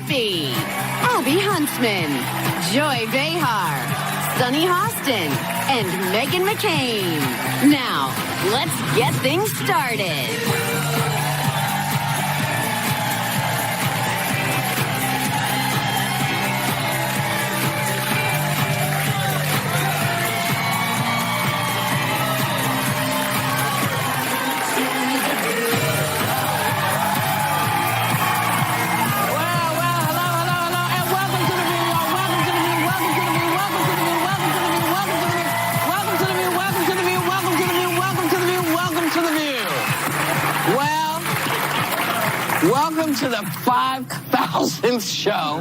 Whoopi, Abby Huntsman, Joy Behar, Sunny Hostin, and Meghan McCain. Now, let's get things started. Welcome to the 5,000th show.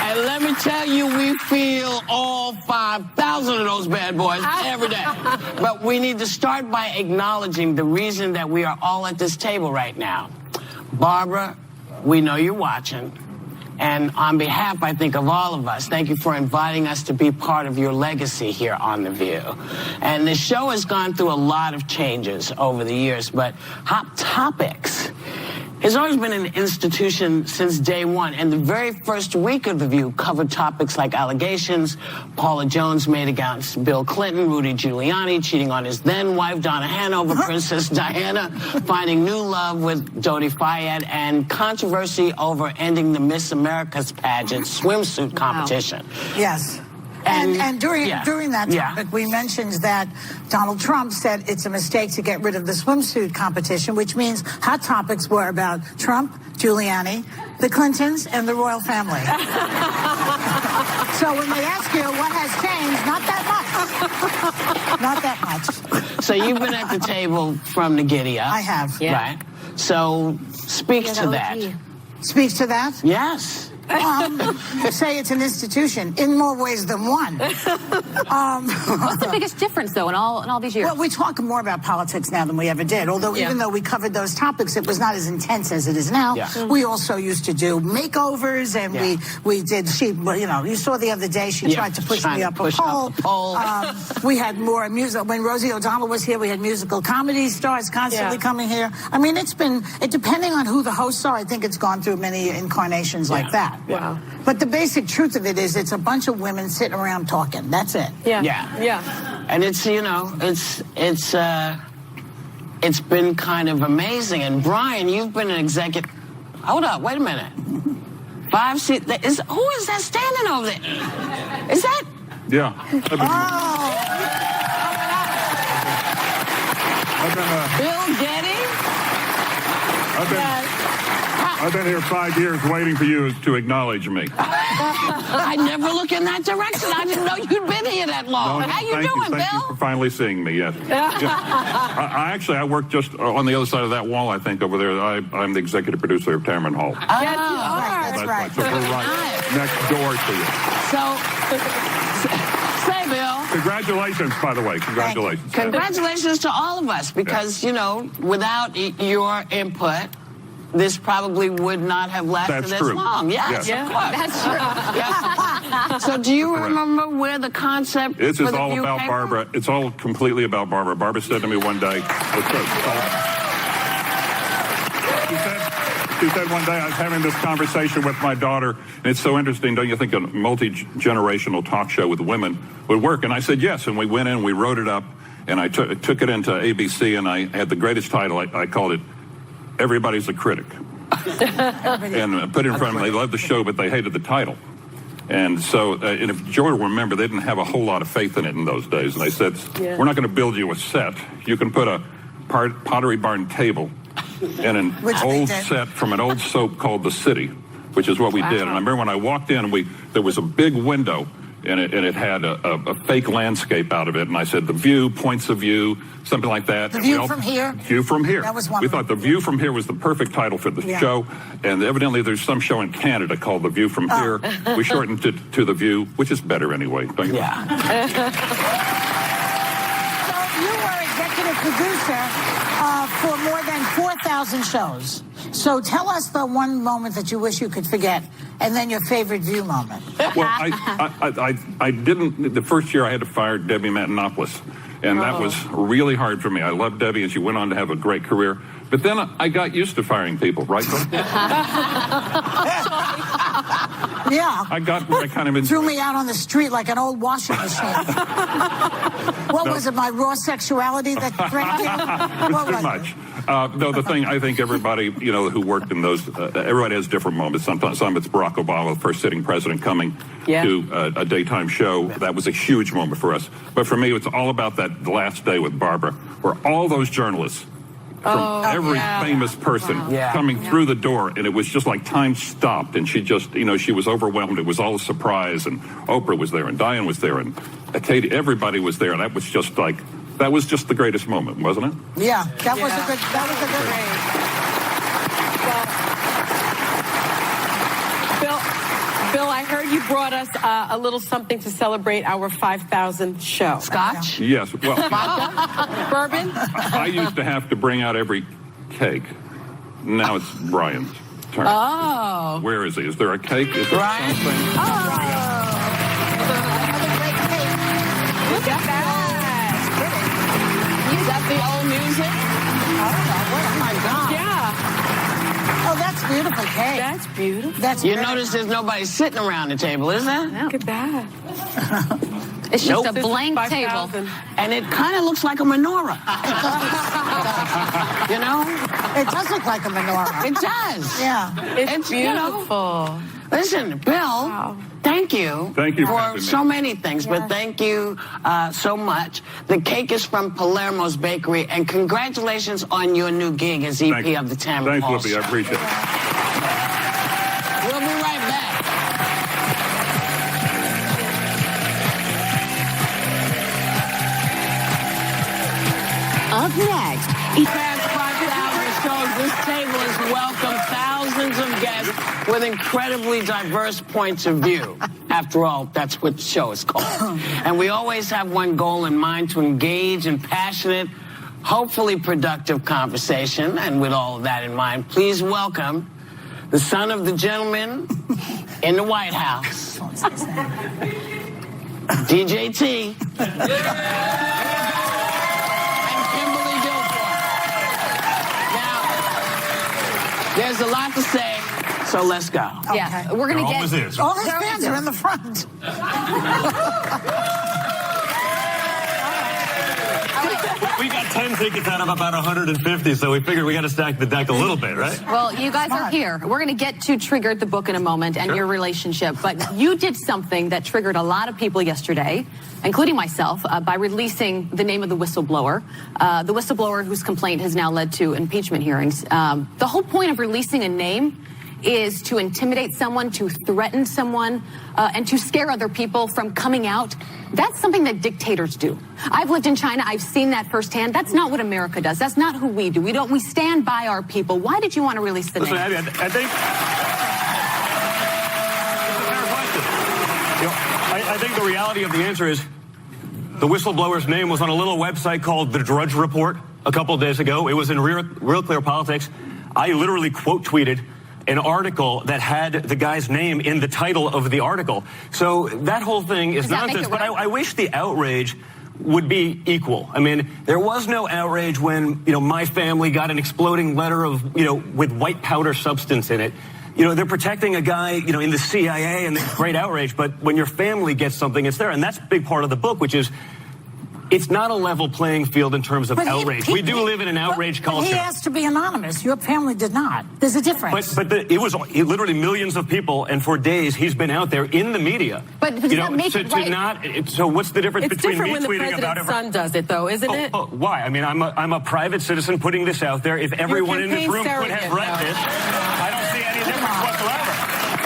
And let me tell you, we feel all 5,000 of those bad boys every day. But we need to start by acknowledging the reason that we are all at this table right now. Barbara, we know you're watching. And on behalf, I think, of all of us, thank you for inviting us to be part of your legacy here on The View. And the show has gone through a lot of changes over the years, but Hot Topics has always been an institution since day one. And the very first week of The View covered topics like allegations Paula Jones made against Bill Clinton, Rudy Giuliani cheating on his then-wife Donna Hanover, Princess Diana finding new love with Dodi Fayed, and controversy over ending the Miss America's pageant swimsuit competition. Wow. Yes. And during that topic, we mentioned that Donald Trump said it's a mistake to get rid of the swimsuit competition, which means Hot Topics were about Trump, Giuliani, the Clintons, and the royal family. So when they ask you what has changed, not that much. Not that much. So you've been at the table from the giddy up. I have. Yeah. Right. So speak to that. Speaks to that? Yes. Say it's an institution in more ways than one. What's the biggest difference, though, in all these years? Well, we talk more about politics now than we ever did. Although even though we covered those topics, it was not as intense as it is now. Yeah. We also used to do makeovers, and we did. You saw the other day she tried to push me up a pole. We had more music. When Rosie O'Donnell was here, we had musical comedy stars constantly coming here. I mean, depending on who the hosts are, I think it's gone through many incarnations like that. Wow. But the basic truth of it is it's a bunch of women sitting around talking. That's it. Yeah. And it's it's been kind of amazing. And Brian, you've been an executive. Hold up, wait a minute. 5 seats. Who is that standing over there? Is that? Yeah. Bill Getty? I've been here 5 years waiting for you to acknowledge me. I never look in that direction. I didn't know you'd been here that long. How you doing, Bill? Thank you for finally seeing me, yes. I work just on the other side of that wall, I think, over there. I'm the executive producer of Tamron Hall. Yes, you are. That's right. So we're right next door to you. Say, Bill. Congratulations, by the way. Congratulations. Congratulations to all of us, because, without your input, this probably would not have lasted as long. Yes, of course. That's true. Yeah. So do you remember where the concept This is all about Barbara. It's all completely about Barbara. Barbara said to me one day, she said one day, I was having this conversation with my daughter, and it's so interesting, don't you think a multi-generational talk show with women would work? And I said yes, and we went in, we wrote it up, and I took it into ABC, and I had the greatest title. I called it Everybody's a Critic. And put it in front of them. They loved the show, but they hated the title. And so, and if Joy will remember, they didn't have a whole lot of faith in it in those days. And they said, we're not going to build you a set. You can put a Pottery Barn table in an old set from an old soap called The City, which is what we did. And I remember when I walked in, there was a big window, and it had a fake landscape out of it. And I said, The View, points of view, something like that. The View from Here? View from Here. That was one. We thought The View from Here was the perfect title for the show. And evidently there's some show in Canada called The View from Here. We shortened it to The View, which is better anyway, don't you? Yeah. So you were executive producer for more than 4,000 shows. So tell us the one moment that you wish you could forget, and then your favorite View moment. Well, I didn't. The first year I had to fire Debbie Matenopoulos, and that was really hard for me. I love Debbie, and she went on to have a great career. But then I got used to firing people, right? Yeah. I kind of threw me out on the street like an old washing machine. What was it, my raw sexuality that threatened you? What too was much. No, the thing, I think everybody, who worked in those, everybody has different moments. Sometimes it's Barack Obama, the first sitting president, coming to a daytime show. That was a huge moment for us. But for me, it's all about that last day with Barbara, where all those journalists, from every famous person coming through the door, and it was just like time stopped, and she just, she was overwhelmed. It was all a surprise, and Oprah was there, and Diane was there, and Katie, everybody was there, and that was just the greatest moment, wasn't it? Yeah, that was a good Bill, I heard you brought us a little something to celebrate our 5,000th show. Scotch? Yes. Well, Bourbon? I used to have to bring out every cake. Now it's Brian's turn. Oh. Where is he? Is there a cake? Is there Brian? something? Look at that. Is that the old music? Oh my God. Yeah. Oh, that's beautiful cake. That's beautiful. That's You great. notice there's nobody sitting around the table, is there? Look at that. It's just a This is blank 5,000. table. And it kind of looks like a menorah. You know? It does look like a menorah. It does. Yeah. It's beautiful. Listen, Bill, thank you. Thank you for for having me. so many things, but thank you so much. The cake is from Palermo's Bakery, and congratulations on your new gig as EP of the Tamara Thanks, Hall Whoopi. I Show. appreciate it. We'll be right back. Up next, Past 5,000 shows, this table has welcomed thousands of guests with incredibly diverse points of view. After all, that's what the show is called. And we always have one goal in mind: to engage in passionate, hopefully productive conversation. And with all of that in mind, please welcome the son of the gentleman in the White House, DJT. There's a lot to say, so let's go. yeah, we're going to get... All his fans are in the front. We got 10 tickets out of about 150, so we figured we got to stack the deck a little bit, right? Well, you guys are here. We're going to get to Triggered the book in a moment and your relationship. But you did something that triggered a lot of people yesterday, including myself, by releasing the name of the whistleblower. The whistleblower whose complaint has now led to impeachment hearings. The whole point of releasing a name is to intimidate someone, to threaten someone, and to scare other people from coming out. That's something that dictators do. I've lived in China. I've seen that firsthand. That's not what America does. That's not who we do. We stand by our people. Why did you want to release the Listen, name? I think it's a fair question. I think the reality of the answer is the whistleblower's name was on a little website called The Drudge Report a couple of days ago. It was in Real Clear Politics. I literally quote tweeted an article that had the guy's name in the title of the article. So that whole thing is nonsense. But I wish the outrage would be equal. I mean, there was no outrage when, my family got an exploding letter of, with white powder substance in it. They're protecting a guy, in the CIA, and it's great outrage. But when your family gets something, it's there. And that's a big part of the book, which is, it's not a level playing field in terms of outrage. We do live in an outrage culture. He asked to be anonymous. Your family did not. There's a difference. But it was literally millions of people, and for days he's been out there in the media. But does that make it right? So what's the difference It's between different me when the tweeting about president's son does it, though, isn't it? Why? I mean, I'm a private citizen putting this out there. If everyone in this room could have read this, I don't see any difference whatsoever.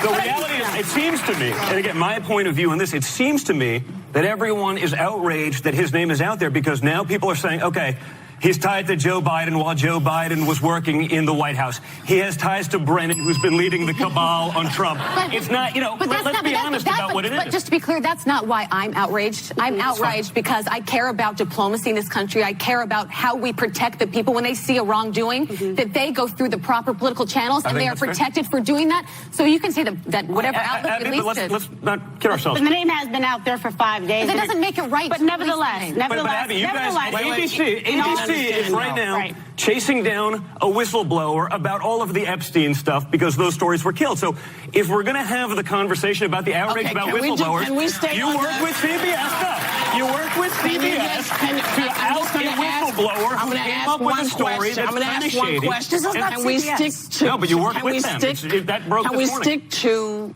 The reality is, it seems to me, and again, my point of view on this, it seems to me that everyone is outraged that his name is out there because now people are saying, okay, he's tied to Joe Biden while Joe Biden was working in the White House. He has ties to Brennan, who's been leading the cabal on Trump. It's not, let's be honest about what it is. But just to be clear, that's not why I'm outraged. I'm outraged because I care about diplomacy in this country. I care about how we protect the people when they see a wrongdoing, that they go through the proper political channels and they are protected for doing that. So you can say that whatever outlet released it. Let's not kid ourselves. But the name has been out there for 5 days. But that doesn't make it right. But nevertheless, Abby, you guys, ABC see is right now Right. chasing down a whistleblower about all of the Epstein stuff because those stories were killed. So if we're going to have the conversation about the outrage Okay, about can we whistleblowers, stay you on work that? with CBS stuff. You work with CBS to out a whistleblower who came up with a story that's kind of shady. This is not Can we CBS. stick to? No, but you work can with we them. stick- That broke Can this we morning. stick to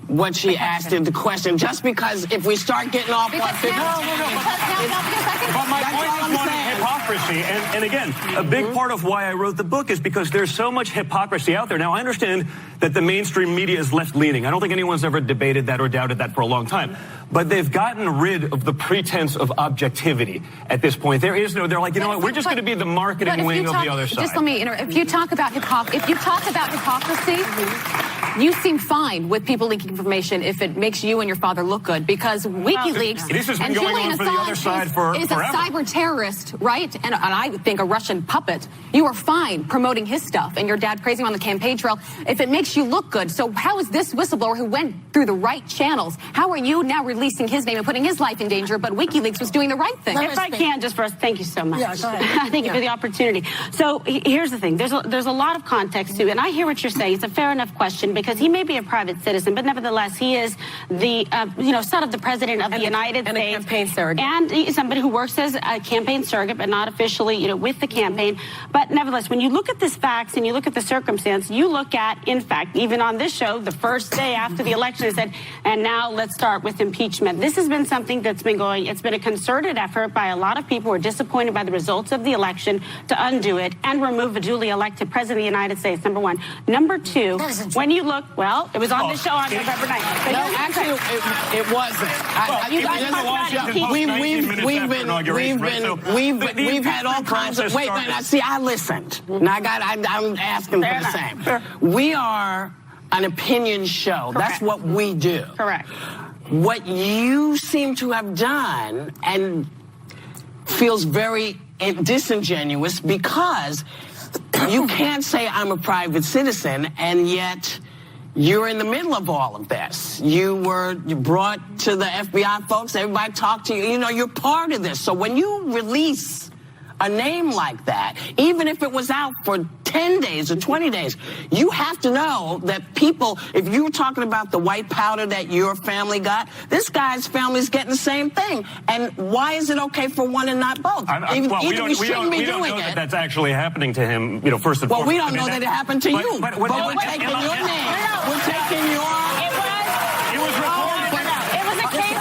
what she asked in the question? Just because if we start getting off on Because 50, now, because I think But my That's point all is I'm one of saying. hypocrisy. And again, a big part of why I wrote the book is because there's so much hypocrisy out there. Now, I understand that the mainstream media is left-leaning. I don't think anyone's ever debated that or doubted that for a long time. But they've gotten rid of the pretense of objectivity at this point. There is no, they're like, you know what, we're just going to be the marketing wing of the other side. Just let me interrupt. If you talk about hypocrisy, you seem fine with people leaking information if it makes you and your father look good, because WikiLeaks This has been and going Julian on for the other Assange side is forever. a cyber terrorist, right? And I think a Russian puppet. You are fine promoting his stuff and your dad praising him on the campaign trail if it makes you look good. So how is this whistleblower who went through the right channels, how are you now releasing his name and putting his life in danger, but WikiLeaks was doing the right thing? If I can, just first, thank you so much. Yeah, go ahead. Thank you for the opportunity. So here's the thing. There's a lot of context to it, and I hear what you're saying. It's a fair enough question because he may be a private citizen, but nevertheless, he is the son of the president of the United and a States, campaign surrogate, and he's somebody who works as a campaign surrogate, but not officially, with the campaign. But nevertheless, when you look at this facts and you look at the circumstance, you look at, in fact, even on this show, the first day after the election, it said, and now let's start with impeachment. This has been something that's been going. It's been a concerted effort by a lot of people who are disappointed by the results of the election to undo it and remove a duly elected president of the United States. Number one. Number two, when you look, well, it was on the show on November 9th. But No, here's the actually, thing. it wasn't. You guys talked about impeachment. We've had all kinds of. Wait, see, I listened. Now I'm asking Fair for the enough. same. Fair. We are an opinion show. That's Correct. what we do. Correct. What you seem to have done and feels very disingenuous because you can't say I'm a private citizen and yet you're in the middle of all of this. You were brought to the FBI folks. Everybody talked to you. You're part of this. So when you release a name like that, even if it was out for 10 days or 20 days, you have to know that people, if you were talking about the white powder that your family got, this guy's family's getting the same thing. And why is it okay for one and not both? We don't know that that's actually happening to him, first and foremost. Well, we don't know that it happened to you. But we're taking your name. We're taking your... It was reported. It was a case.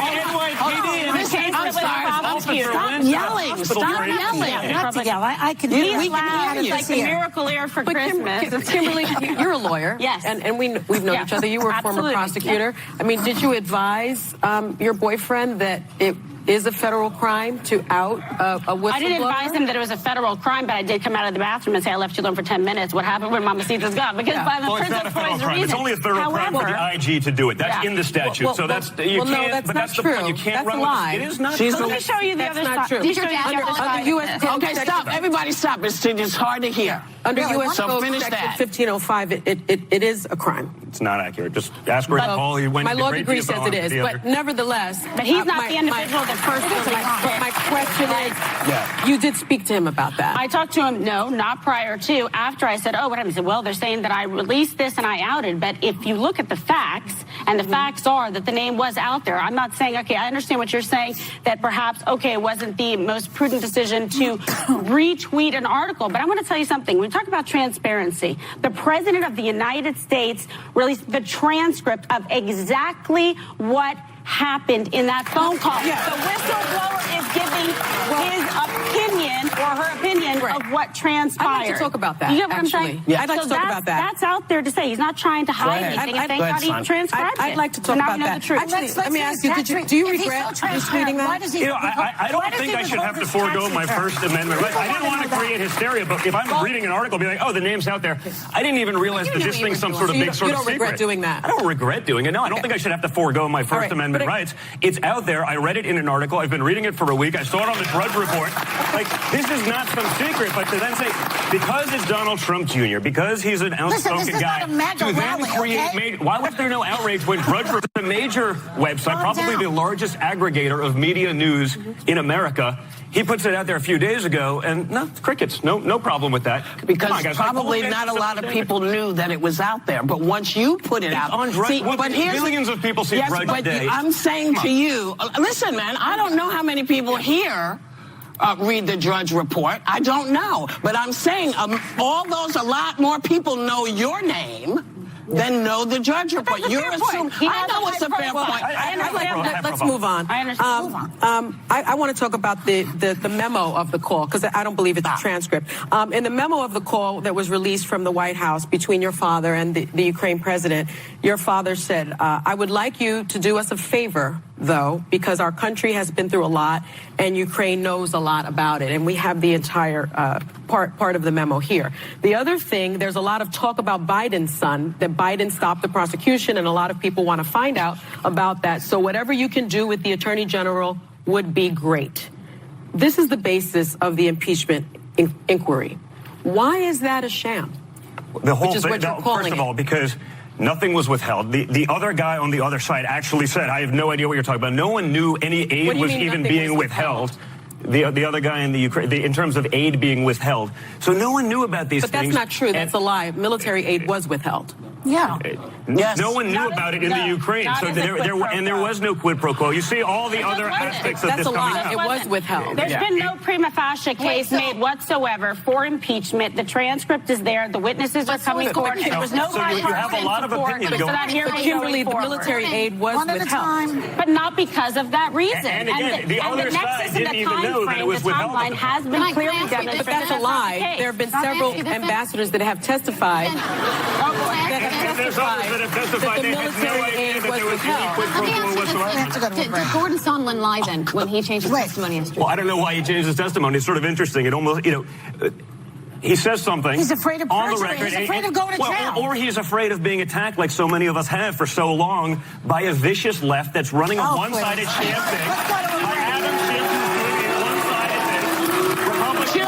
Stop yelling. Stop yelling. Not to yell. I can He's hear you. loud. It's like the miracle air for Christmas. Kimberly, you're a lawyer. Yes. And we've known each other. You were a former Absolutely. prosecutor. I mean, did you advise your boyfriend that it is a federal crime to out a whistleblower? I didn't advise him that it was a federal crime, but I did come out of the bathroom and say, I left you alone for 10 minutes. What happened when Mamacita's gone? Because by the Well, it's not a federal principal crime. It's only a federal crime for the IG to do it. That's in the statute. Well, so that's you well, no, can't. that's but not that's the true. point. You can't That's run a with lie. it. It is not. She's true. Let me show you the That's other not side. true. Let me show you the Under other side U.S. of this. Okay, stop. Everybody stop. It's hard to hear. Under Really? U.S. So Code finish Section that. 1505, it is a crime. It's not accurate. Just ask Rick Paul. He went My into law great degree detail says it on is, the but other. nevertheless. But he's not the individual that first My question is, you did speak to him about that. I talked to him, no, not prior to. After I said, what happened? He said, well, they're saying that I released this and I outed. But if you look at the facts, and the facts are that the name was out there. I'm not saying, okay, I understand what you're saying, that perhaps, okay, it wasn't the most prudent decision to retweet an article. But I want to tell you something. When we talk about transparency, the President of the United States released the transcript of exactly what happened in that phone call. Yeah. The whistleblower is giving his opinion or her opinion of what transpired. I'd like to talk about that, You get what actually. I'm saying? Yeah. I'd like to talk about that. That's out there to say. He's not trying to hide ahead. anything. And thank Go ahead, God he son. transcribed it. I'd like to talk So now about we know that. the truth. Actually, let me ask you, Patrick, do you if he's regret so retweeting why that? does he- I don't think I should have to forego my First Amendment rights. I didn't want to create hysteria, but if I'm reading an article, be like, the name's out there. I didn't even realize that this thing's some sort of big sort of secret. You don't regret doing that? I don't regret doing it. No, I don't think I should have to forego my First right, Amendment rights. It's out there. I read it in an article. I've been reading it for a week. I saw it on the Drudge Report. Like, this is not some secret, but to then say, because it's Donald Trump Jr., because he's an outspoken guy, to then create... Why was there no outrage when Drudge Report, a major website, probably the largest aggregator of media news in America, he puts it out there a few days ago, and no, crickets. No problem with that. Because on, guys, probably not a lot of people knew that it was out there. But once you put it out, on Drudge, but millions of people see Drudge but today. I'm saying to you, listen, man, I don't know how many people here read the Drudge Report. I don't know. But I'm saying a lot more people know your name than know the Drudge Report. You're assuming. I know it's a fair point. Let's move on. I understand. I want to talk about the memo of the call, because I don't believe it's a transcript. In the memo of the call that was released from the White House between your father and the Ukraine president, your father said, I would like you to do us a favor, though, because our country has been through a lot and Ukraine knows a lot about it. And we have the entire part of the memo here. The other thing, there's a lot of talk about Biden's son, that Biden stopped the prosecution, and a lot of people want to find out about that. So whatever you can do with the Attorney General would be great. This is the basis of the impeachment inquiry. Why is that a sham? The whole Which is thing, what you're calling first of it. all, because nothing was withheld. The other guy on the other side actually said, I have no idea what you're talking about. No one knew any aid was even being withheld. The other guy in the Ukraine, in terms of aid being withheld. So no one knew about these things. But that's not true. That's a lie. Military aid was withheld. Yeah. Yes. No one knew about it in the Ukraine. So there was no quid pro quo. You see all the other aspects of this coming That's a lie. out. It was withheld. There's been no prima facie case made whatsoever for impeachment. The transcript is there. The witnesses are coming forward. There was no So you have a lot of opinion going. But Kimberly, the military aid was One at a withheld. time. But not because of that reason. And again, the other side didn't even know that it was withheld. The timeline has been clearly demonstrated. But that's a lie. There have been several ambassadors that have testified. There's others that have testified they had no idea that there was any quid pro quo whatsoever. Did Gordon Sondland lie then when he changed his testimony yesterday? Well, I don't know why he changed his testimony. It's sort of interesting. It almost, he says something. He's afraid of on the perjury. record. He's afraid of going to jail. Or he's afraid of being attacked, like so many of us have for so long, by a vicious left that's running a one-sided sham thing. By Adam Schiff, who's doing a one-sided thing. Republicans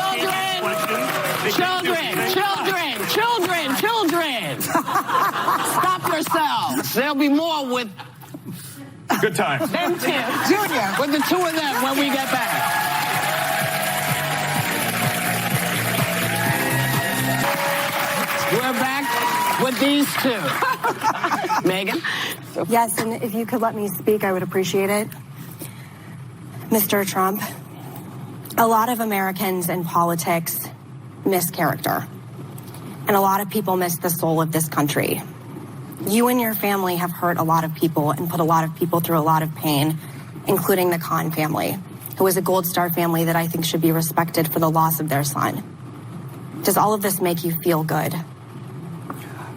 Children. Stop yourselves. There'll be more with good times. Them too. Junior. with the two of them when we get back. We're back with these two. Megan? Yes, and if you could let me speak, I would appreciate it. Mr. Trump, a lot of Americans in politics miss character. And a lot of people miss the soul of this country. You and your family have hurt a lot of people and put a lot of people through a lot of pain, including the Khan family, who is a Gold Star family that I think should be respected for the loss of their son. Does all of this make you feel good?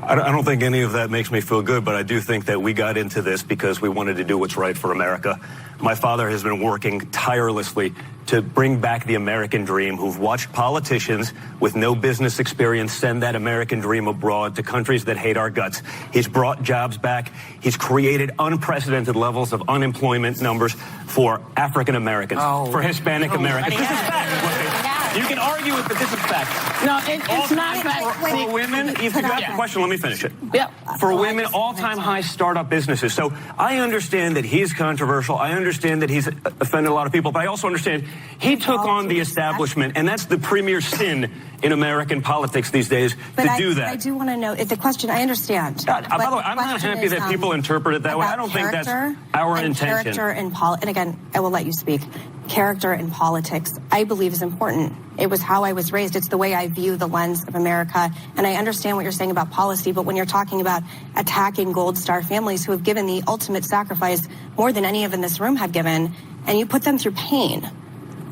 I don't think any of that makes me feel good, but I do think that we got into this because we wanted to do what's right for America. My father has been working tirelessly to bring back the American dream, who've watched politicians with no business experience send that American dream abroad to countries that hate our guts. He's brought jobs back. He's created unprecedented levels of unemployment numbers for African Americans, for Hispanic Americans. This is fact. You can argue it, but this is fact. No, it's not fact. For women, if you got the question, let me finish it. Yeah. For women, all-time high startup businesses. So I understand that he's controversial. I understand that he's offended a lot of people, but I also understand he took on the establishment, and that's the premier sin in American politics these days, to do that. I do want to know, if the question, I understand. By the way, I'm not happy that people interpret it that way. I don't think that's our intention. Character and again, I will let you speak. Character in politics, I believe, is important. It was how I was raised. It's the way I view the lens of America. And I understand what you're saying about policy, but when you're talking about attacking Gold Star families who have given the ultimate sacrifice more than any of in this room have given, and you put them through pain,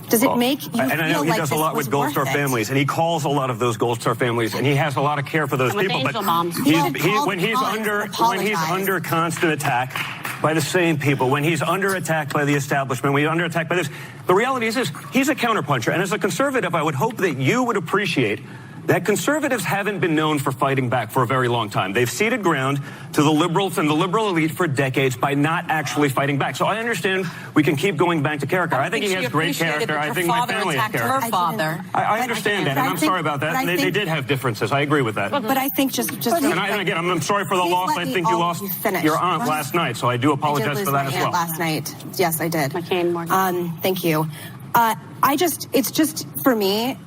does it make you feel like this was worth it? And I know he does a lot with Gold Star families, and he calls a lot of those Gold Star families, and he has a lot of care for those people. But when he's under constant attack by the same people, when he's under attack by the establishment, when he's under attack by this, the reality is he's a counterpuncher. And as a conservative, I would hope that you would appreciate that conservatives haven't been known for fighting back for a very long time. They've ceded ground to the liberals and the liberal elite for decades by not actually fighting back. So I understand we can keep going back to character. I think he has great character. I think my family has character. Her father. I understand that, and I'm sorry about that. They did have differences. I agree with that. But I think just and again, I'm sorry for the loss. I think you lost your aunt last night, so I do apologize for that as well. Last night, yes, I did. McCain, Morgan. Thank you. It's just for me,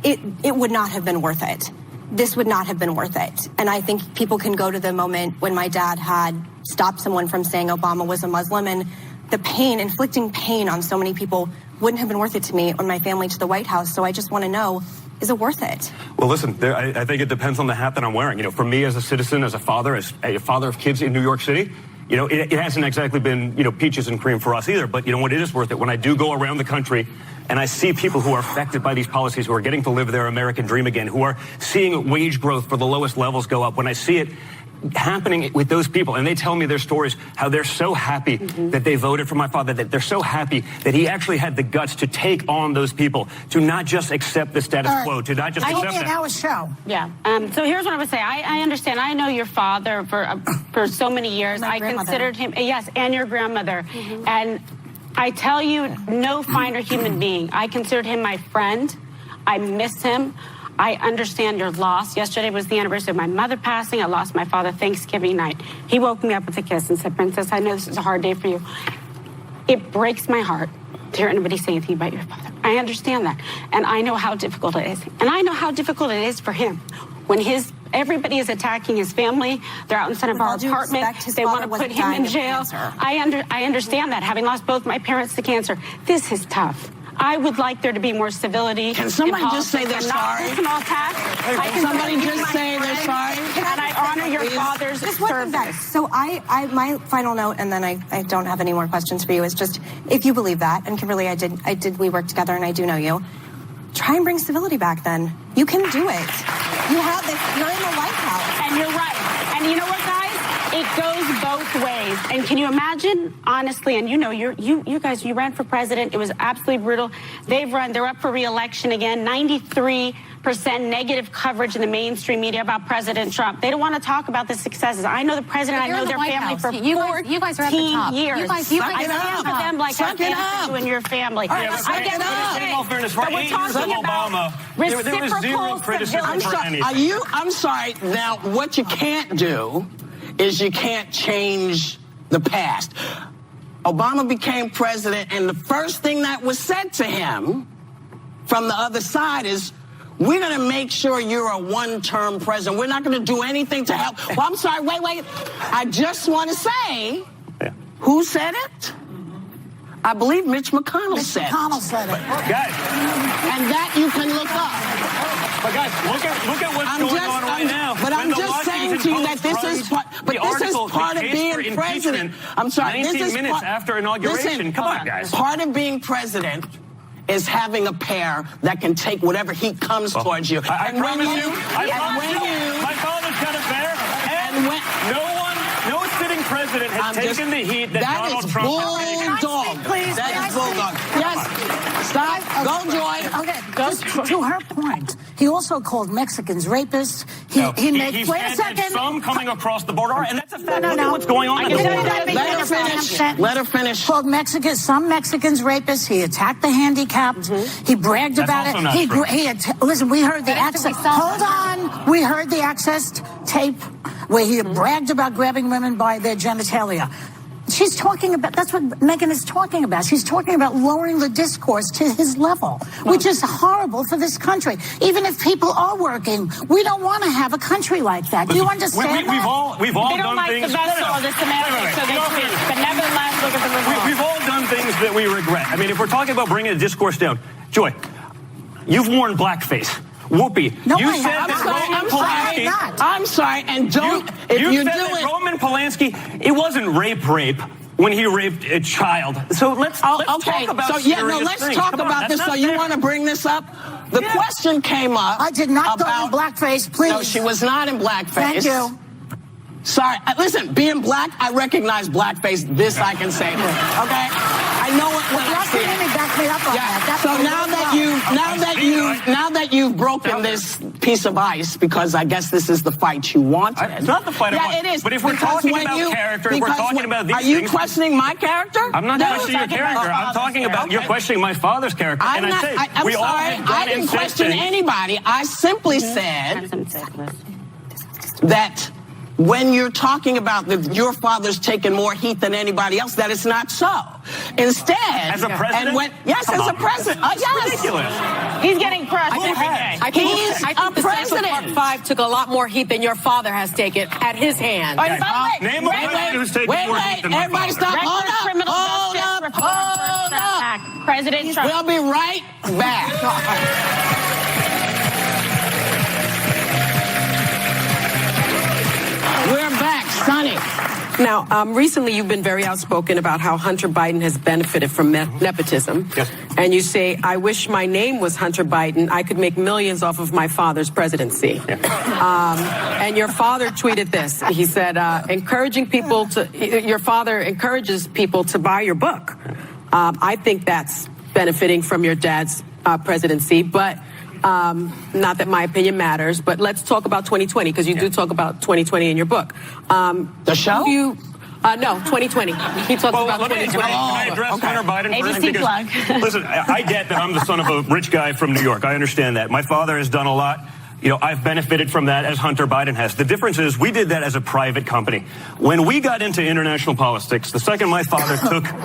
it would not have been worth it. This would not have been worth it. And I think people can go to the moment when my dad had stopped someone from saying Obama was a Muslim, and the pain, inflicting pain on so many people wouldn't have been worth it to me or my family to the White House. So I just want to know, is it worth it? Well, listen, I think it depends on the hat that I'm wearing. You know, for me as a citizen, as a father of kids in New York City, you know, it hasn't exactly been, you know, peaches and cream for us either. But you know what, it is worth it. When I do go around the country and I see people who are affected by these policies, who are getting to live their American dream again, who are seeing wage growth for the lowest levels go up, when I see it happening with those people, and they tell me their stories, how they're so happy that they voted for my father, that they're so happy that he actually had the guts to take on those people, to not just accept the status quo, to not just accept that. Now a show. Yeah. So here's what I would say. I understand. I know your father for so many years. I considered him, yes, and your grandmother. And I tell you, no finer human being. I considered him my friend. I miss him. I understand your loss. Yesterday was the anniversary of my mother passing. I lost my father Thanksgiving night. He woke me up with a kiss and said, "Princess, I know this is a hard day for you." It breaks my heart to hear anybody say anything about your father. I understand that. And I know how difficult it is. And I know how difficult it is for him. When everybody is attacking his family, they're out in front of our apartment, they want to put him in jail. I understand that, having lost both my parents to cancer. This is tough. I would like there to be more civility. Can somebody just say they're sorry? Can somebody just say they're sorry? And I honor your father's service. So my final note, and then I don't have any more questions for you, is just, if you believe that, and Kimberly, we work together and I do know you, try and bring civility back then. You can do it. You have this, you're in the White House. And you're right. And you know what, guys? It goes both ways. And can you imagine, honestly, and you know, you guys, you ran for president. It was absolutely brutal. They're up for re-election again. 93% negative coverage in the mainstream media about President Trump. They don't want to talk about the successes. I know the president. I know their family for 14 years. I stand for them like I stand for you and your family. I get in all fairness, for 8 years of Obama, there was zero criticism for anything. I'm sorry. Now, what you can't do is you can't change the past. Obama became president, and the first thing that was said to him from the other side is, we're going to make sure you're a one-term president. We're not going to do anything to help. Well, I'm sorry, wait. I just want to say, who said it? I believe Mitch McConnell said it. Guys. And that you can look up. But guys, look at what's going on right now. But I'm just saying to you that this is part of being president. I'm sorry. 19 minutes after inauguration. Listen, come on, guys. Part of being president is having a pair that can take whatever heat comes towards you. I promise you, my father's got a pair, and no sitting president has taken the heat that Donald Trump has taken. That is bulldog. Yes. Stop. Go, Joy. Okay. To her point, he also called Mexicans rapists. He made. Wait a second. Some coming across the border, and that's a fact. Look at what's going on. Let her finish. Called some Mexicans rapists. He attacked the handicapped. He bragged about it. Listen, we heard the access. Hold on. We heard the access tape where he bragged about grabbing women by their genitalia. She's talking about, that's what Megyn is talking about. She's talking about lowering the discourse to his level, which is horrible for this country. Even if people are working, we don't want to have a country like that. Do you understand that? We've all they don't done like things. The vessel or the semantics, so they tweet. But nevertheless, look at the results. We've all done things that we regret. I mean, if we're talking about bringing the discourse down, Joy, you've worn blackface. Whoopi, you said that I'm sorry, and don't. You said that Roman Polanski, it wasn't rape when he raped a child. So let's talk about let's talk about this. So you want to bring this up? The question came up. I did not go in blackface, please. No, she was not in blackface. Thank you. Sorry. Listen, being black, I recognize blackface. This I can say. Okay? I I know it when I see it. Back me up on that. So now that you've broken this piece of ice, because I guess this is the fight you wanted. It's not the fight I want. Yeah, it is. But if we're talking about character, we're talking about these things. Are you things, questioning my character? I'm not questioning your character. I'm talking about you're questioning my father's character. I'm and not, I say I'm we sorry. all have gone I didn't question anybody. I simply said that when you're talking about that your father's taken more heat than anybody else, that it's not so. Instead, as a president, as a president, yes, ridiculous. He's getting crushed every day. I think the Central Park 5 took a lot more heat than your father has taken at his hand. By the way, Name a president who's taken more heat than my everybody father. stop. Hold up. President Trump. We'll be right back. We're back, Sonny. Now, recently you've been very outspoken about how Hunter Biden has benefited from nepotism. Yes. And you say, I wish my name was Hunter Biden. I could make millions off of my father's presidency. Yeah. And your father tweeted this. He said, your father encourages people to buy your book. I think that's benefiting from your dad's presidency, but not that my opinion matters, but let's talk about 2020, because you do talk about 2020 in your book. The show? No, 2020. He talks about 2020. Can I address Hunter Biden first? ABC plug. Listen, I get that I'm the son of a rich guy from New York. I understand that. My father has done a lot. You know, I've benefited from that as Hunter Biden has. The difference is we did that as a private company. When we got into international politics, the second my father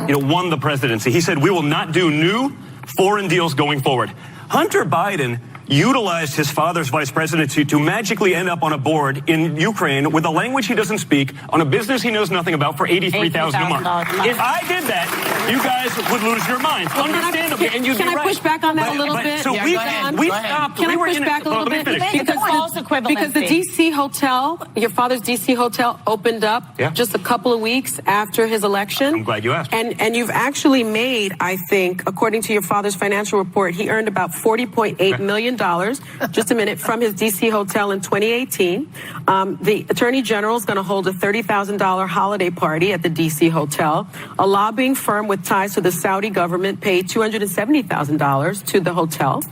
won the presidency, he said, we will not do new foreign deals going forward. Hunter Biden utilized his father's vice presidency to magically end up on a board in Ukraine with a language he doesn't speak, on a business he knows nothing about, for $83,000 a month. If I did that, you guys would lose your minds. Understandably, and you'd be right. Can I push back on that a little bit? So we stopped. Can I push back a little bit? Because the D.C. hotel, your father's D.C. hotel, opened up just a couple of weeks after his election. I'm glad you asked. And you've actually made, I think, according to your father's financial report, he earned about $40.8 million, just a minute, from his D.C. hotel in 2018. The Attorney General is going to hold a $30,000 holiday party at the D.C. hotel. A lobbying firm with ties to the Saudi government paid $270,000 to the hotel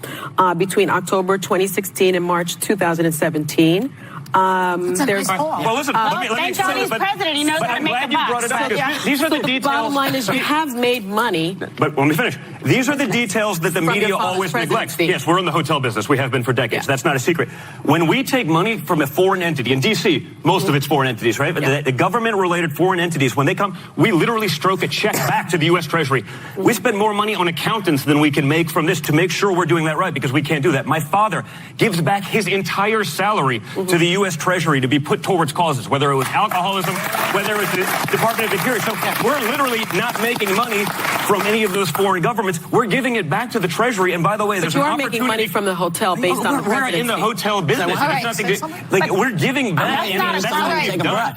between October 2016 and March 2017. Well, listen, let me say he's president. He knows how to make a buck. These are the details. The bottom line is you have made money. But let me finish. These are the details that the media always neglects. Yes, we're in the hotel business. We have been for decades. That's not a secret. When we take money from a foreign entity, in D.C., most of it's foreign entities, right? But the government-related foreign entities, when they come, we literally stroke a check back to the U.S. Treasury. We spend more money on accountants than we can make from this to make sure we're doing that right, because we can't do that. My father gives back his entire salary to the U.S. Treasury to be put towards causes, whether it was alcoholism, whether it was the Department of the Interior. So we're literally not making money from any of those foreign governments. We're giving it back to the Treasury. And by the way, there's an opportunity. You are making money from the hotel based on the presidency. We're in the hotel business. We're giving back. That's what we've done.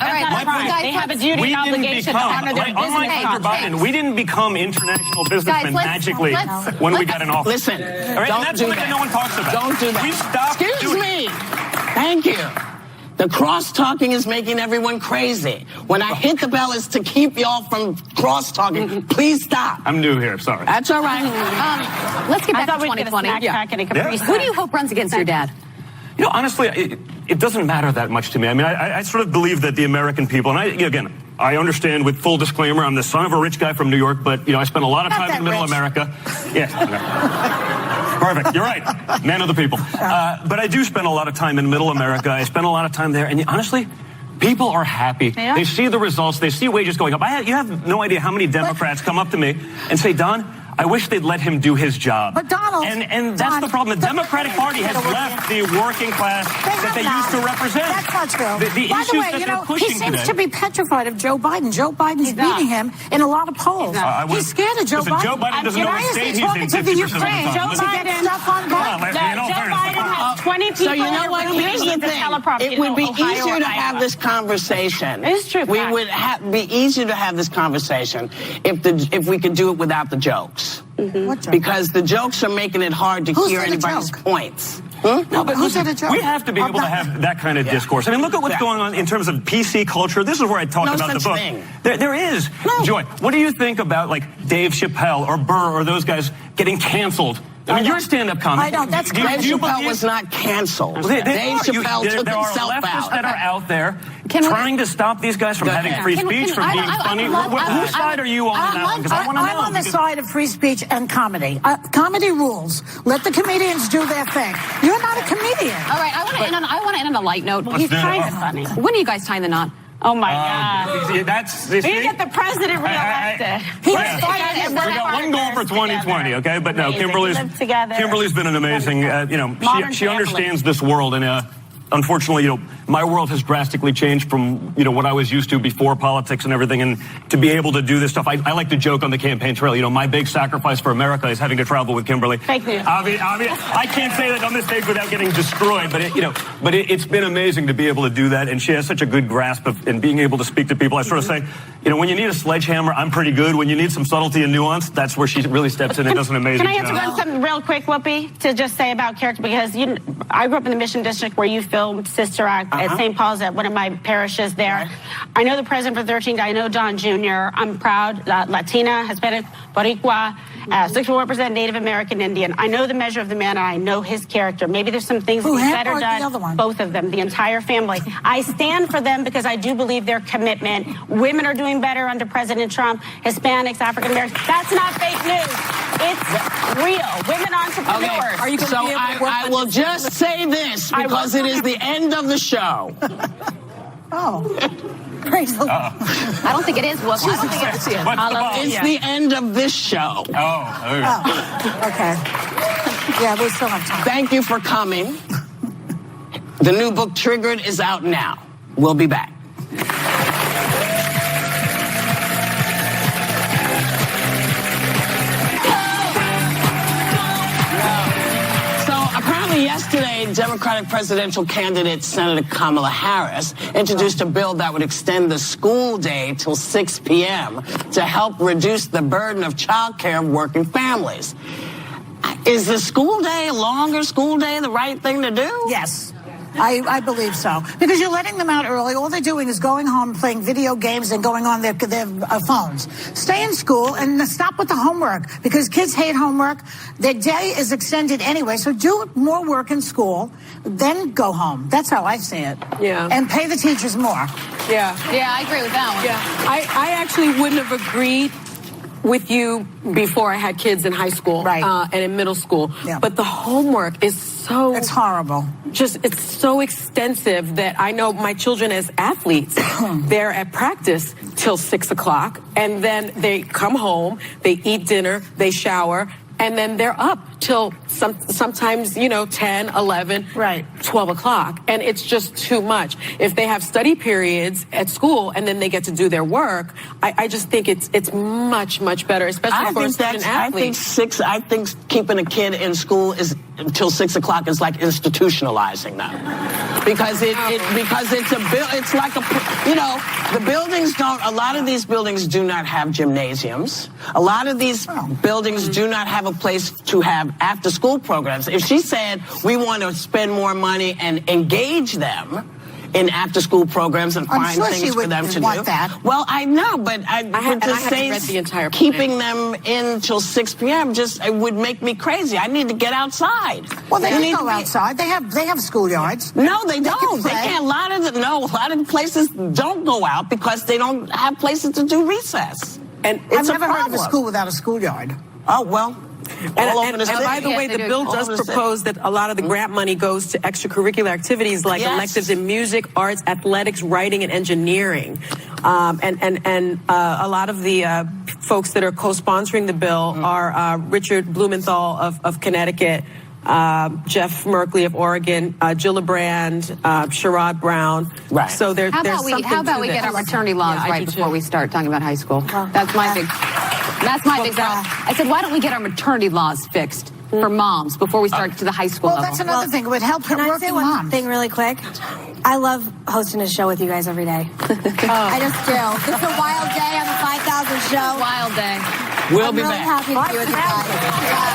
They have a duty and obligation to honor their business. We didn't become international businessmen magically when we got in office. Listen, that's something that no one talks about. Don't do that. We stopped. Excuse me. Thank you. The cross-talking is making everyone crazy. When I hit the bell, it's to keep y'all from cross-talking. Please stop. I'm new here. Sorry. That's all right. Let's get back to 2020. Who do you hope runs against your dad? You know, honestly, it doesn't matter that much to me. I mean, I sort of believe that the American people, and I understand, with full disclaimer, I'm the son of a rich guy from New York, but, I spent a lot of time in middle America. Yeah. Perfect. You're right. Man of the people. But I do spend a lot of time in middle America. I spend a lot of time there. And honestly, people are happy. They see the results. They see wages going up. You have no idea how many Democrats come up to me and say, Don, I wish they'd let him do his job. But Donald... And that's the problem. The Democratic Party has left the working class that they used to represent. That's not true. The By the way, he seems to be petrified of Joe Biden. Joe Biden's beating him in a lot of polls. He's scared of Joe Biden. Joe Biden doesn't know what state he's in 50% of the time. Joe Biden stuff on Joe Biden has 20 people. So you know what? Here's the thing. It would be easier to have this conversation. It's true. We would be easier to have this conversation if we could do it without the jokes. What joke? Because the jokes are making it hard to hear anybody's points. No, but Who said a joke? we have to be able to have that kind of discourse. I mean, look at what's going on in terms of PC culture. This is where I talk about the book. There is. Joy, what do you think about like Dave Chappelle or Burr or those guys getting canceled? I mean, you're a stand-up comic. I know, that's Dave Chappelle was not canceled. Dave Chappelle took himself out. There are leftists that are out there trying to stop these guys from having free speech, from being funny. Whose side are you on that one? Because I want to know. I'm on the side of free speech and comedy. Comedy rules. Let the comedians do their thing. You're not a comedian. All right, I want to end on a light note. He's kind of funny. When are you guys tying the knot? Oh my God. We get the president reelected. We got one goal for 2020, okay? But no, Kimberly's been an amazing, she understands this world, and unfortunately, my world has drastically changed from, what I was used to before politics and everything, and to be able to do this stuff, I like to joke on the campaign trail, my big sacrifice for America is having to travel with Kimberly. Fake news. I can't say that on this stage without getting destroyed, but it's been amazing to be able to do that, and she has such a good grasp of, and being able to speak to people. I sort of say, when you need a sledgehammer, I'm pretty good. When you need some subtlety and nuance, that's where she really steps in and does an amazing job. Can I answer on something real quick, Whoopi, to just say about character? Because I grew up in the Mission District where you filmed Sister Act at St. Paul's, at one of my parishes there. Right. I know the president for 13. I know Don Jr. I'm proud. Latina, Hispanic, Boricua, 64% Native American Indian. I know the measure of the man, and I know his character. Maybe there's some things that be better done. Both of them, the entire family. I stand for them because I do believe their commitment. Women are doing better under President Trump. Hispanics, African Americans. That's not fake news. It's real. Women entrepreneurs. Okay. Are you going to be able to work I will just say this because it is the end of the show. Praise the Lord. I don't think it is, Whoopi. I don't think it is. It's the end of this show. Okay. Yeah, we still have time. Thank you for coming. The new book, Triggered, is out now. We'll be back. Yesterday, Democratic presidential candidate Senator Kamala Harris introduced a bill that would extend the school day till 6 p.m. to help reduce the burden of child care of working families. Is the school day, a longer school day, the right thing to do? Yes. I believe so. Because you're letting them out early. All they're doing is going home, playing video games, and going on their phones. Stay in school and stop with the homework, because kids hate homework. Their day is extended anyway, so do more work in school, then go home. That's how I see it. Yeah. And pay the teachers more. Yeah. Yeah, I agree with that one. Yeah. I actually wouldn't have agreed with you before I had kids in high school, right, and in middle school. Yeah. But the homework is it's horrible. It's so extensive that I know my children as athletes, they're at practice till 6 o'clock, and then they come home, they eat dinner, they shower, and then they're up till sometimes 10, 11, right, 12 o'clock, and it's just too much. If they have study periods at school and then they get to do their work, I just think it's much better, especially for a student athlete. I think keeping a kid in school is until 6 o'clock is like institutionalizing them, because it's like the buildings don't. A lot of these buildings do not have gymnasiums. A lot of these buildings do not have a place to have after-school programs. If she said we want to spend more money and engage them in after-school programs and find things for them to do. That. Well, I know, but keeping them in till 6 p.m. it would make me crazy. I need to get outside. Well, they can go outside. They have schoolyards. No, they don't. They can't. A lot of places don't go out because they don't have places to do recess. And I've never heard of a school without a schoolyard. Oh, well. And by the way, the bill does propose that a lot of the grant money goes to extracurricular activities like electives in music, arts, athletics, writing, and engineering. And a lot of the folks that are co-sponsoring the bill are Richard Blumenthal of Connecticut, Jeff Merkley of Oregon, Gillibrand, Sherrod Brown. Right. So how about we get our maternity laws right before we start talking about high school? That's my big problem. I said, why don't we get our maternity laws fixed for moms before we start to the high school level? That's another thing. It would help Can I say one thing really quick? I love hosting a show with you guys every day. I just do. It's a wild day on the 5,000 show. Wild day. We'll be back. I'm really happy to be with you guys.